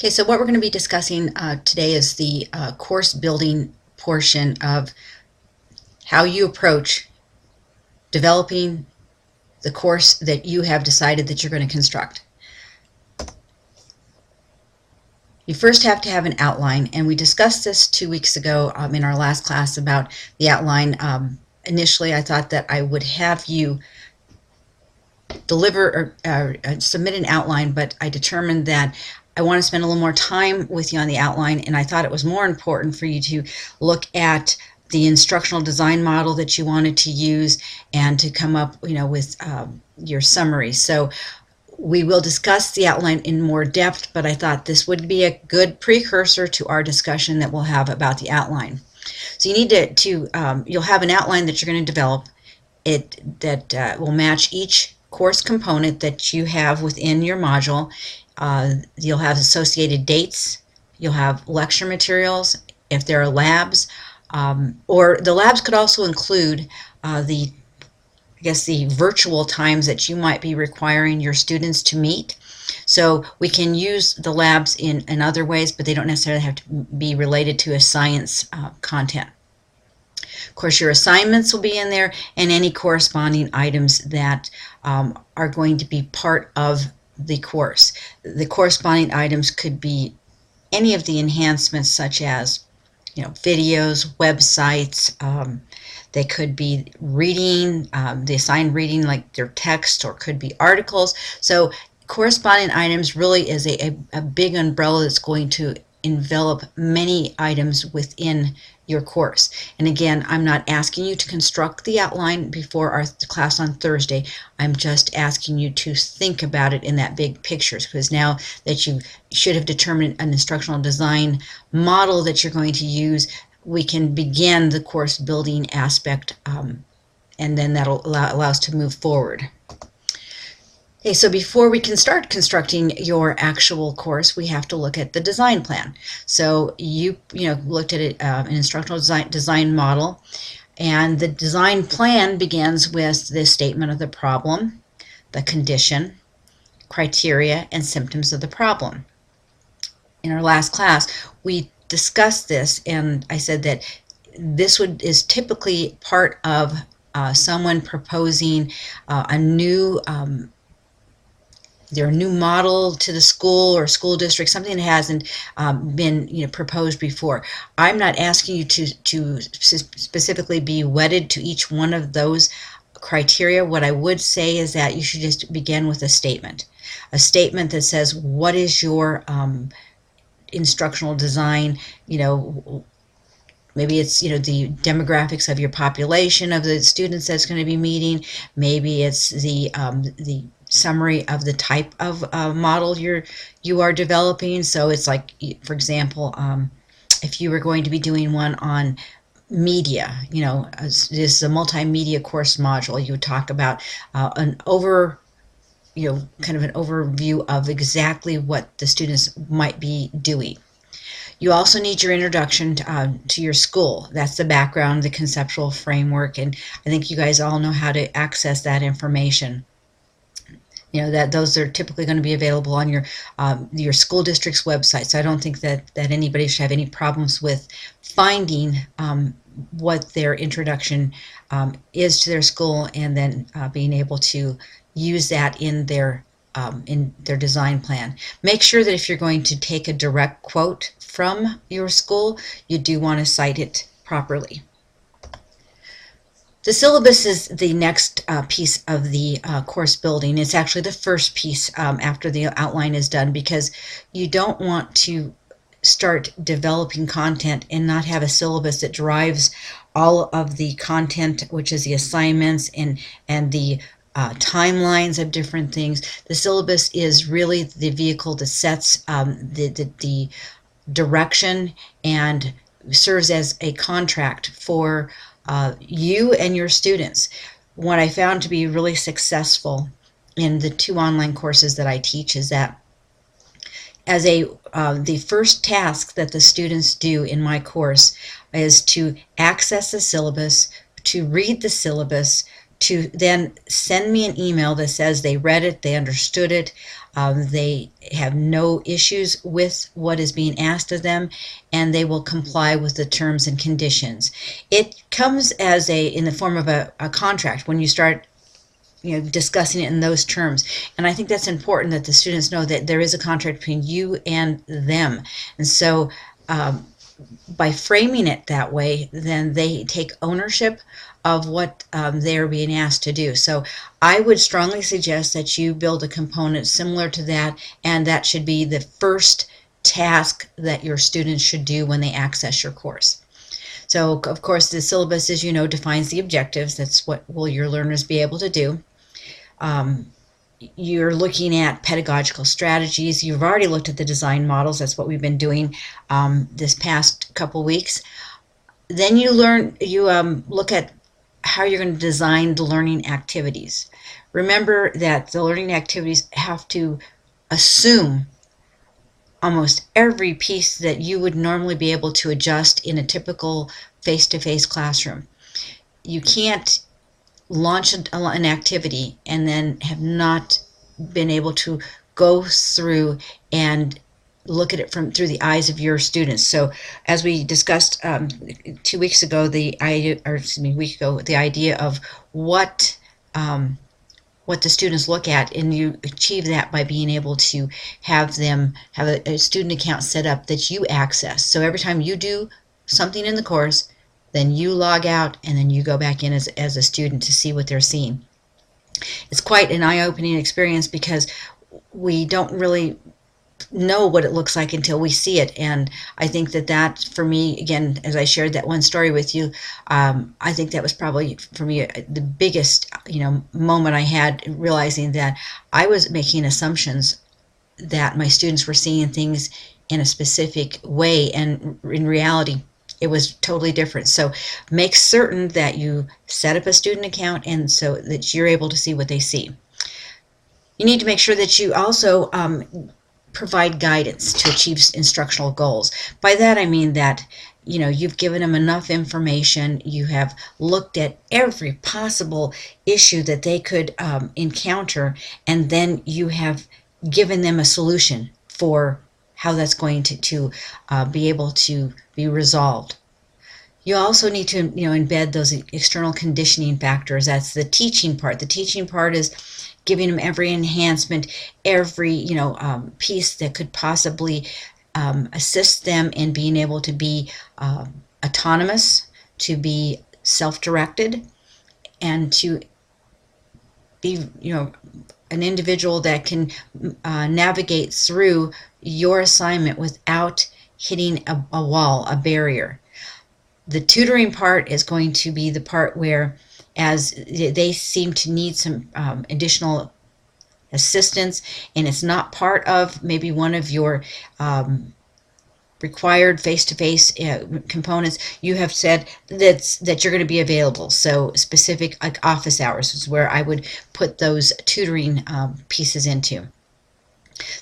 Okay, so what we're going to be discussing today is the course building portion of how you approach developing the course that you have decided that you're going to construct. You first have to have an outline, and we discussed this 2 weeks ago in our last class about the outline. Initially, I thought that I would have you deliver or submit an outline, but I determined that I want to spend a little more time with you on the outline, and I thought it was more important for you to look at the instructional design model that you wanted to use and to come up, with your summary. So we will discuss the outline in more depth, but I thought this would be a good precursor to our discussion that we'll have about the outline. So you need to you'll have an outline that you're going to develop that will match each course component that you have within your module. You'll have associated dates, you'll have lecture materials, if there are labs, or the labs could also include the virtual times that you might be requiring your students to meet. So we can use the labs in other ways, but they don't necessarily have to be related to a science content. Of course, your assignments will be in there, and any corresponding items that are going to be part of the course. The corresponding items could be any of the enhancements, such as videos, websites. They could be reading, the assigned reading like their text, or could be articles. So corresponding items really is a big umbrella that's going to envelop many items within your course. And again, I'm not asking you to construct the outline before our class on Thursday. I'm just asking you to think about it in that big picture, because now that you should have determined an instructional design model that you're going to use, we can begin the course building aspect, and then that'll allow us to move forward. Okay, so before we can start constructing your actual course, we have to look at the design plan. So you looked at an instructional design model, and the design plan begins with the statement of the problem, the condition, criteria, and symptoms of the problem. In our last class, we discussed this, and I said that this is typically part of someone proposing a new model to the school or school district, something that hasn't been proposed before. I'm not asking you to specifically be wedded to each one of those criteria. What I would say is that you should just begin with a statement that says, what is your instructional design? Maybe it's the demographics of your population, of the students that's going to be meeting. Maybe it's the summary of the type of model you are developing. So it's like, for example, if you were going to be doing one on media, this is a multimedia course module, you would talk about kind of an overview of exactly what the students might be doing. You also need your introduction to your school. That's the background, the conceptual framework, and I think you guys all know how to access that information. That those are typically going to be available on your school district's website. So I don't think that anybody should have any problems with finding what their introduction is to their school, and then being able to use that in their design plan. Make sure that if you're going to take a direct quote from your school, you do want to cite it properly. The syllabus is the next piece of the course building. It's actually the first piece after the outline is done, because you don't want to start developing content and not have a syllabus that drives all of the content, which is the assignments and the timelines of different things. The syllabus is really the vehicle that sets the direction and serves as a contract for you and your students. What I found to be really successful in the 2 online courses that I teach is that as the first task that the students do in my course is to access the syllabus, to read the syllabus, to then send me an email that says they read it, they understood it, they have no issues with what is being asked of them, and they will comply with the terms and conditions. It comes as in the form of a contract when you start discussing it in those terms. And I think that's important that the students know that there is a contract between you and them. And so by framing it that way, then they take ownership of what they're being asked to do. So I would strongly suggest that you build a component similar to that, and that should be the first task that your students should do when they access your course. So of course the syllabus, as you know, defines the objectives. That's what will your learners be able to do. You're looking at pedagogical strategies. You've already looked at the design models. That's what we've been doing this past couple weeks. Then you look at how you're going to design the learning activities. Remember that the learning activities have to assume almost every piece that you would normally be able to adjust in a typical face-to-face classroom. You can't launch an activity and then have not been able to go through and look at it through the eyes of your students. So as we discussed 2 weeks ago, the idea of what the students look at, and you achieve that by being able to have them have a student account set up that you access. So every time you do something in the course, then you log out and then you go back in as a student to see what they're seeing. It's quite an eye-opening experience because we don't really know what it looks like until we see it. And I think that for me, again, as I shared that one story with you, I think that was probably for me the biggest moment I had, realizing that I was making assumptions that my students were seeing things in a specific way, and in reality it was totally different. So make certain that you set up a student account and so that you're able to see what they see. You need to make sure that you also provide guidance to achieve instructional goals. By that I mean that you've given them enough information, you have looked at every possible issue that they could encounter, and then you have given them a solution for how that's going to be able to be resolved. You also need to embed those external conditioning factors. That's the teaching part. The teaching part is giving them every enhancement, every piece that could possibly assist them in being able to be autonomous, to be self-directed, and to be an individual that can navigate through your assignment without hitting a wall, a barrier. The tutoring part is going to be the part where, as they seem to need some additional assistance, and it's not part of maybe one of your required face-to-face components, you have said that you're going to be available. So specific, like office hours, is where I would put those tutoring pieces into.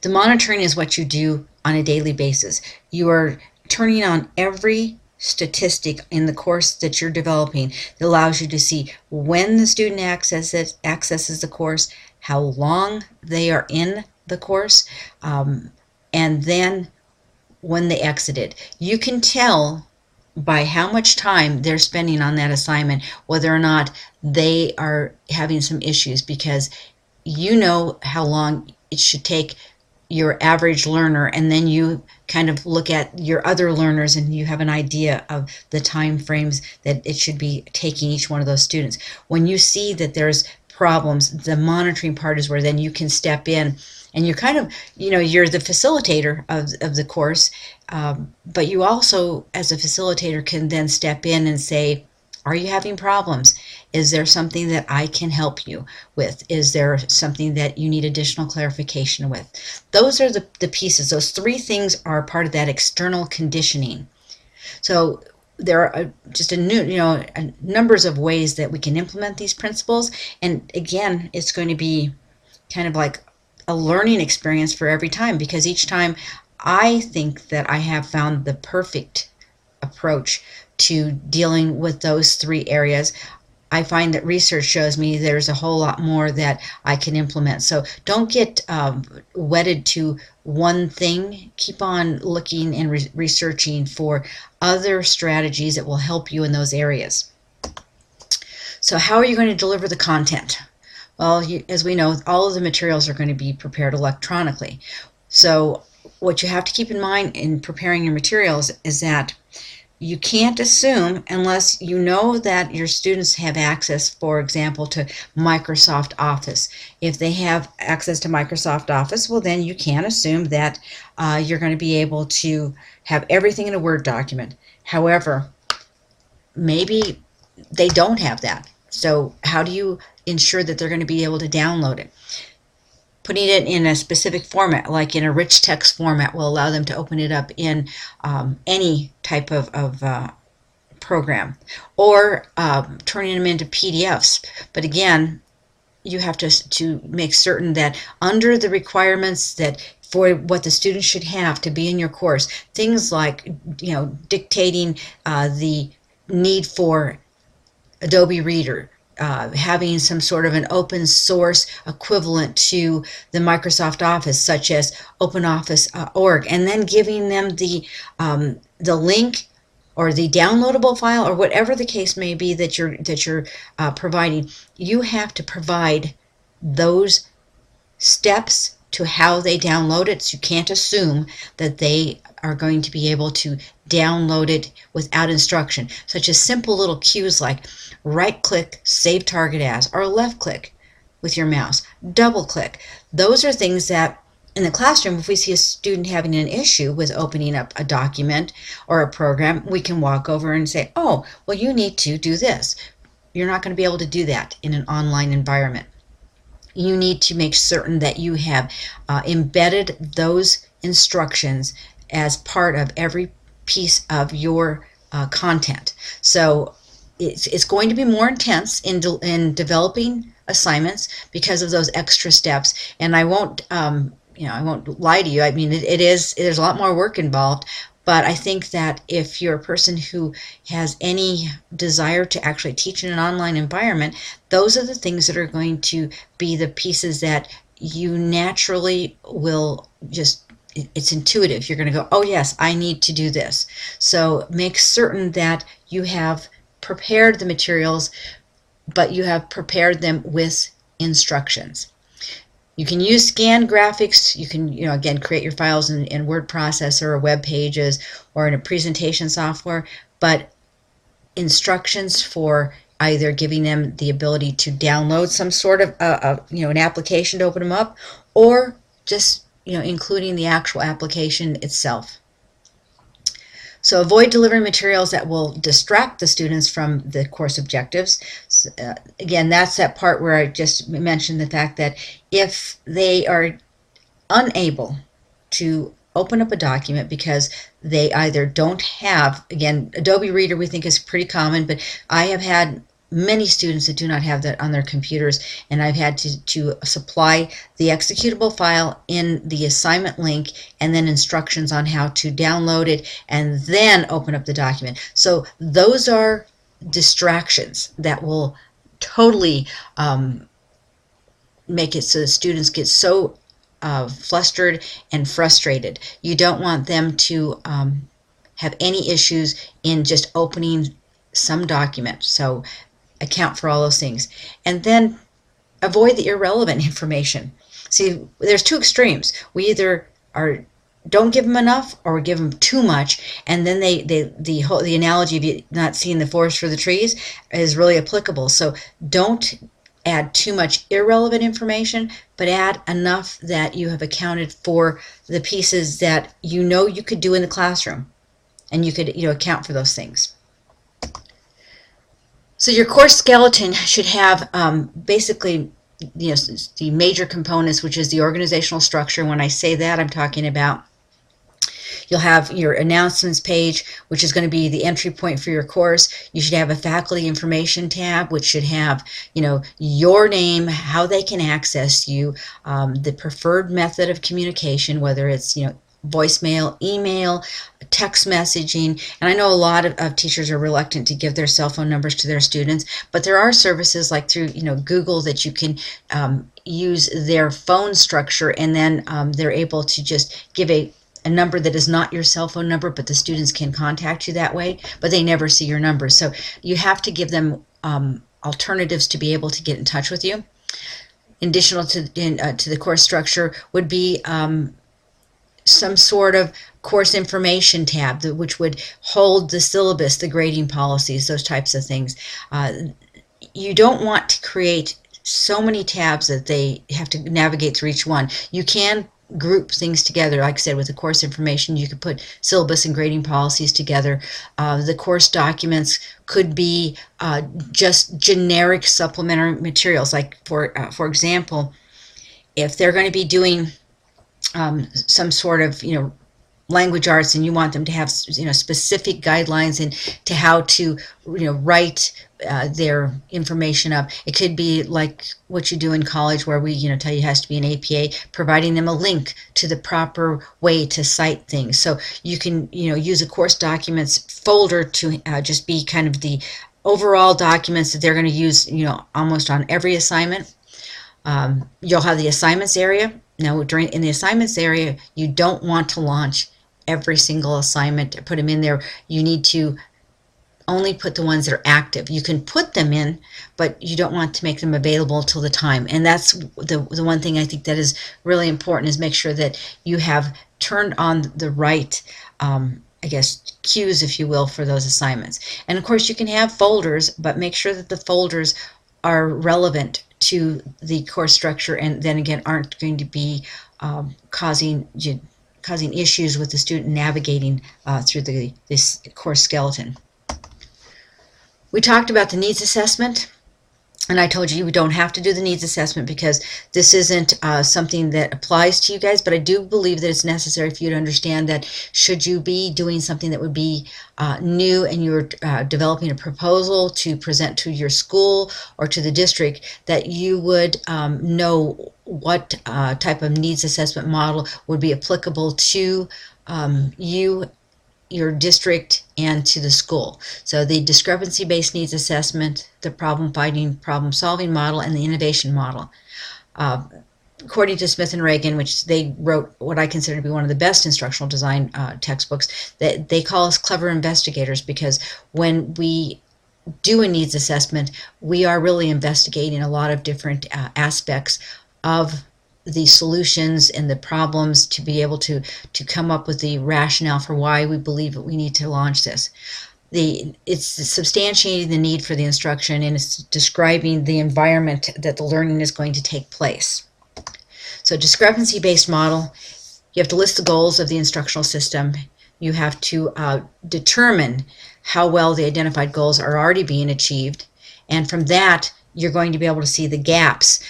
The monitoring is what you do on a daily basis. You are turning on every statistic in the course that you're developing that allows you to see when the student accesses the course, how long they are in the course, and then when they exit it. You can tell by how much time they're spending on that assignment whether or not they are having some issues, because you know how long it should take your average learner, and then you kind of look at your other learners and you have an idea of the time frames that it should be taking each one of those students. When you see that there's problems, the monitoring part is where then you can step in, and you're kind of, you're the facilitator of the course, but you also, as a facilitator, can then step in and say, are you having problems? Is there something that I can help you with? Is there something that you need additional clarification with? Those are the pieces. Those three things are part of that external conditioning. So there are just numbers of ways that we can implement these principles. And again, it's going to be kind of like a learning experience for every time, because each time I think that I have found the perfect approach to dealing with those three areas. I find that research shows me there's a whole lot more that I can implement. So don't get wedded to one thing. Keep on looking and researching for other strategies that will help you in those areas. So how are you going to deliver the content? Well, as we know, all of the materials are going to be prepared electronically. So what you have to keep in mind in preparing your materials is that you can't assume, unless you know that your students have access, for example, to Microsoft Office. If they have access to Microsoft Office, well, then you can't assume that you're going to be able to have everything in a Word document. However, maybe they don't have that. So how do you ensure that they're going to be able to download it? Putting it in a specific format, like in a rich text format, will allow them to open it up in any type of program, or turning them into PDFs. But again, you have to make certain that under the requirements that for what the students should have to be in your course, things like dictating the need for Adobe Reader, having some sort of an open source equivalent to the Microsoft Office, such as OpenOffice.org, and then giving them the link or the downloadable file, or whatever the case may be that you're providing. You have to provide those steps to how they download it. So you can't assume that they are going to be able to download it without instruction, such as simple little cues like right click, save target as, or left click with your mouse, double click. Those are things that in the classroom, if we see a student having an issue with opening up a document or a program, we can walk over and say, oh, well, you need to do this. You're not going to be able to do that in an online environment. You need to make certain that you have embedded those instructions as part of every piece of your content. So it's going to be more intense in developing assignments because of those extra steps. And I won't I won't lie to you. I mean, there's a lot more work involved. But I think that if you're a person who has any desire to actually teach in an online environment, those are the things that are going to be the pieces that you naturally will it's intuitive. You're going to go, oh yes, I need to do this. So make certain that you have prepared the materials, but you have prepared them with instructions. You can use scanned graphics. You can, again, create your files in Word Processor or web pages or in a presentation software, but instructions for either giving them the ability to download some sort of, an application to open them up, or just, including the actual application itself. So avoid delivering materials that will distract the students from the course objectives. Again, that's that part where I just mentioned the fact that if they are unable to open up a document because they either don't have, again, Adobe Reader we think is pretty common, but I have had many students that do not have that on their computers, and I've had to supply the executable file in the assignment link and then instructions on how to download it and then open up the document. So those are distractions that will totally make it so the students get so flustered and frustrated. You don't want them to have any issues in just opening some document. So account for all those things. And then avoid the irrelevant information. See, there's two extremes. We either don't give them enough, or we give them too much, and then the analogy of you not seeing the forest for the trees is really applicable. So don't add too much irrelevant information, but add enough that you have accounted for the pieces that you could do in the classroom, and you could account for those things. So your course skeleton should have basically the major components, which is the organizational structure. When I say that, I'm talking about you'll have your announcements page, which is going to be the entry point for your course. You should have a faculty information tab, which should have your name, how they can access you, the preferred method of communication, whether it's voicemail, email, text messaging, and I know a lot of teachers are reluctant to give their cell phone numbers to their students, but there are services like through Google that you can use their phone structure, and then they're able to just give a number that is not your cell phone number, but the students can contact you that way, but they never see your number. So you have to give them alternatives to be able to get in touch with you. Additional to the course structure would be some sort of course information tab which would hold the syllabus, the grading policies, those types of things. You don't want to create so many tabs that they have to navigate through each one. You can group things together. Like I said, with the course information, you could put syllabus and grading policies together. The course documents could be just generic supplementary materials. Like for example, if they're going to be doing some sort of language arts, and you want them to have specific guidelines and to how to write their information up. It could be like what you do in college, where we tell you it has to be an APA, providing them a link to the proper way to cite things. So you can use a course documents folder to just be kind of the overall documents that they're going to use almost on every assignment. You'll have the assignments area. Now in the assignments area, you don't want to launch every single assignment, put them in there. You need to only put the ones that are active. You can put them in, but you don't want to make them available till the time. And that's the one thing I think that is really important, is make sure that you have turned on the right I guess cues, if you will, for those assignments. And of course you can have folders, but make sure that the folders are relevant to the course structure, and then again aren't going to be causing issues with the student navigating through this course skeleton. We talked about the needs assessment, and I told you don't have to do the needs assessment because this isn't something that applies to you guys, but I do believe that it's necessary for you to understand that should you be doing something that would be new, and you're developing a proposal to present to your school or to the district, that you would know what type of needs assessment model would be applicable to you, your district, and to the school. So the discrepancy-based needs assessment, the problem-finding, problem-solving model, and the innovation model. According to Smith and Reagan, which they wrote what I consider to be one of the best instructional design textbooks, that they call us clever investigators, because when we do a needs assessment, we are really investigating a lot of different aspects of the solutions and the problems to be able to come up with the rationale for why we believe that we need to launch this. It's substantiating the need for the instruction, and it's describing the environment that the learning is going to take place. So discrepancy-based model, you have to list the goals of the instructional system. You have to determine how well the identified goals are already being achieved, and from that you're going to be able to see the gaps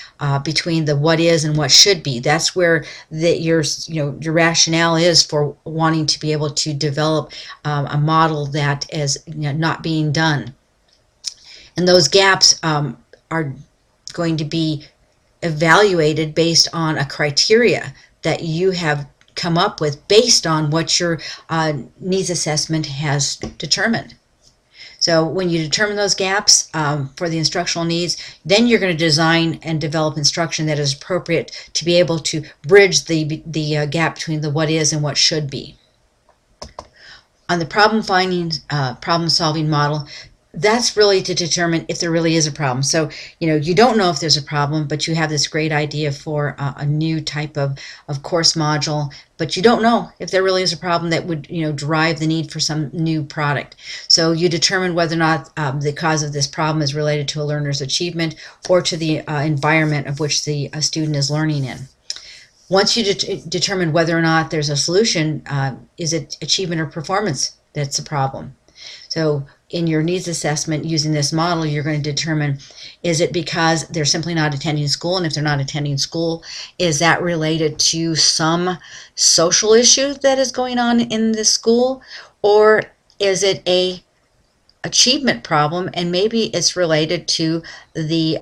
between the what is and what should be. That's where your rationale is for wanting to be able to develop a model that is not being done. And those gaps are going to be evaluated based on a criteria that you have come up with based on what your needs assessment has determined. So when you determine those gaps for the instructional needs, then you're going to design and develop instruction that is appropriate to be able to bridge the gap between the what is and what should be. On the problem-finding, problem-solving model, that's really to determine if there really is a problem. So, you don't know if there's a problem, but you have this great idea for a new type of course module, but you don't know if there really is a problem that would, drive the need for some new product. So you determine whether or not the cause of this problem is related to a learner's achievement or to the environment of which the student is learning in. Once you determine whether or not there's a solution, is it achievement or performance that's a problem? So in your needs assessment using this model, you're going to determine, is it because they're simply not attending school? And if they're not attending school, is that related to some social issue that is going on in the school? Or is it a achievement problem, and maybe it's related to the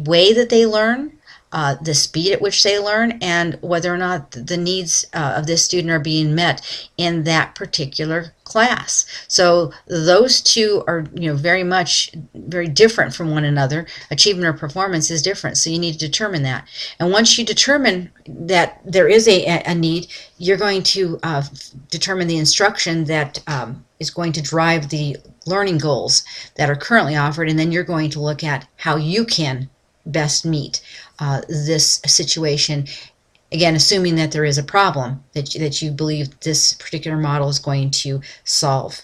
way that they learn, the speed at which they learn, and whether or not the needs of this student are being met in that particular class. So those two are, very different from one another. Achievement or performance is different, so you need to determine that. And once you determine that there is a need, you're going to determine the instruction that is going to drive the learning goals that are currently offered, and then you're going to look at how you can best meet this situation, again assuming that there is a problem that you believe this particular model is going to solve.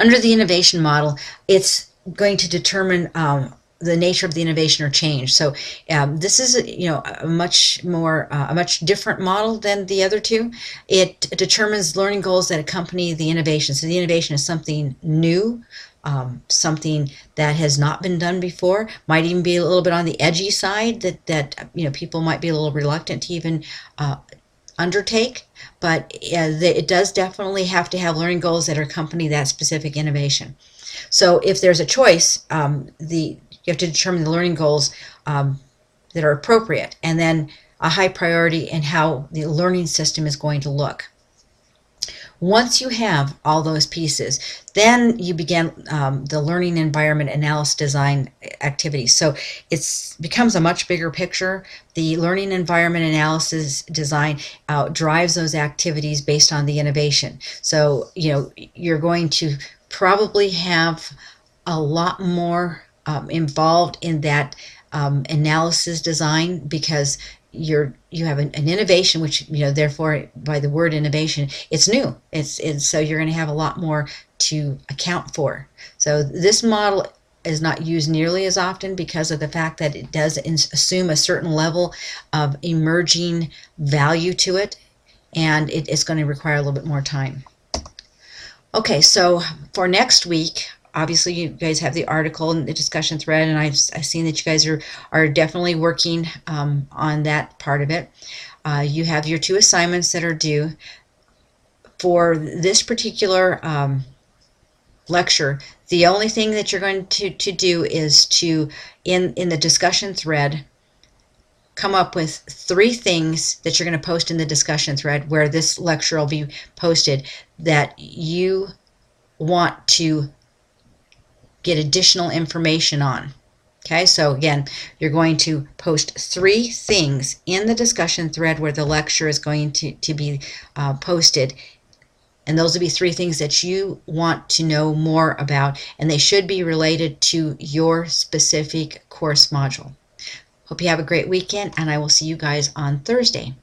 Under the innovation model, it's going to determine the nature of the innovation or change. So this is a much different model than the other two. It determines learning goals that accompany the innovation. So the innovation is something new, something that has not been done before, might even be a little bit on the edgy side that people might be a little reluctant to even undertake, but it does definitely have to have learning goals that accompany that specific innovation. So if there's a choice, you have to determine the learning goals that are appropriate, and then a high priority in how the learning system is going to look. Once you have all those pieces, then you begin the learning environment analysis design activities. So it becomes a much bigger picture. The learning environment analysis design drives those activities based on the innovation. So you're going to probably have a lot more involved in that analysis design, because you have an innovation, which therefore by the word innovation, it's new. So you're going to have a lot more to account for. So this model is not used nearly as often because of the fact that it does assume a certain level of emerging value to it, and it's going to require a little bit more time. Okay, so for next week, obviously you guys have the article and the discussion thread, and I've seen that you guys are definitely working on that part of it. You have your 2 assignments that are due. For this particular lecture, the only thing that you're going to do is to, in the discussion thread, come up with 3 things that you're going to post in the discussion thread where this lecture will be posted that you want to get additional information on. Okay, so again, you're going to post 3 things in the discussion thread where the lecture is going to be posted, and those will be 3 things that you want to know more about, and they should be related to your specific course module. Hope you have a great weekend, and I will see you guys on Thursday.